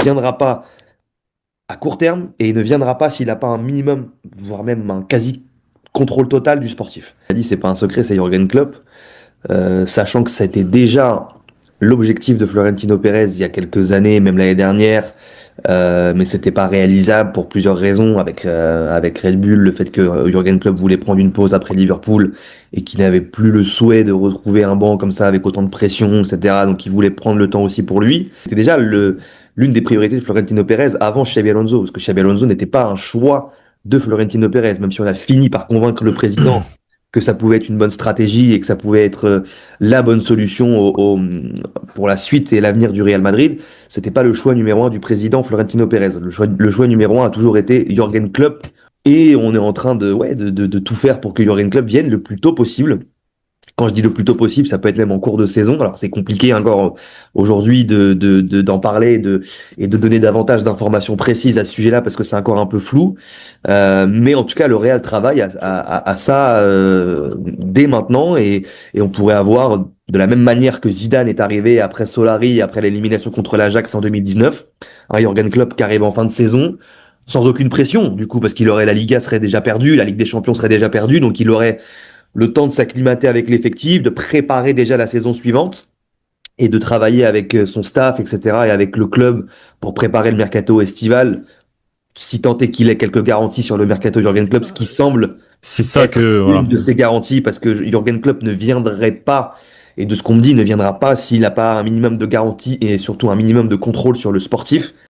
viendra pas à court terme et il ne viendra pas s'il n'a pas un minimum, voire même un quasi contrôle total du sportif. Il a dit, c'est pas un secret, c'est Jürgen Klopp. Sachant que c'était déjà l'objectif de Florentino Pérez il y a quelques années, même l'année dernière, mais c'était pas réalisable pour plusieurs raisons, avec Red Bull, le fait que Jürgen Klopp voulait prendre une pause après Liverpool et qu'il n'avait plus le souhait de retrouver un banc comme ça avec autant de pression, etc. Donc il voulait prendre le temps aussi pour lui. C'était déjà l'une des priorités de Florentino Pérez avant Xabi Alonso, parce que Xabi Alonso n'était pas un choix de Florentino Pérez, même si on a fini par convaincre le président que ça pouvait être une bonne stratégie et que ça pouvait être la bonne solution pour la suite et l'avenir du Real Madrid. C'était pas le choix numéro un du président Florentino Pérez. Le choix numéro un a toujours été Jürgen Klopp et on est en train de tout faire pour que Jürgen Klopp vienne le plus tôt possible. Quand je dis le plus tôt possible, ça peut être même en cours de saison. Alors c'est compliqué encore aujourd'hui d'en parler et de donner davantage d'informations précises à ce sujet-là parce que c'est encore un peu flou. Mais en tout cas, le Real travaille à ça dès maintenant et on pourrait avoir de la même manière que Zidane est arrivé après Solari, après l'élimination contre l'Ajax en 2019, un Jürgen Klopp qui arrive en fin de saison sans aucune pression du coup parce qu'il aurait la Liga serait déjà perdue, la Ligue des Champions serait déjà perdue, donc il aurait le temps de s'acclimater avec l'effectif, de préparer déjà la saison suivante et de travailler avec son staff, etc. et avec le club pour préparer le mercato estival, si tant est qu'il ait quelques garanties sur le mercato Jürgen Klopp, ce qui semble C'est ça être que, une voilà. de ces garanties, parce que Jürgen Klopp ne viendrait pas, et de ce qu'on me dit, ne viendra pas s'il n'a pas un minimum de garantie et surtout un minimum de contrôle sur le sportif.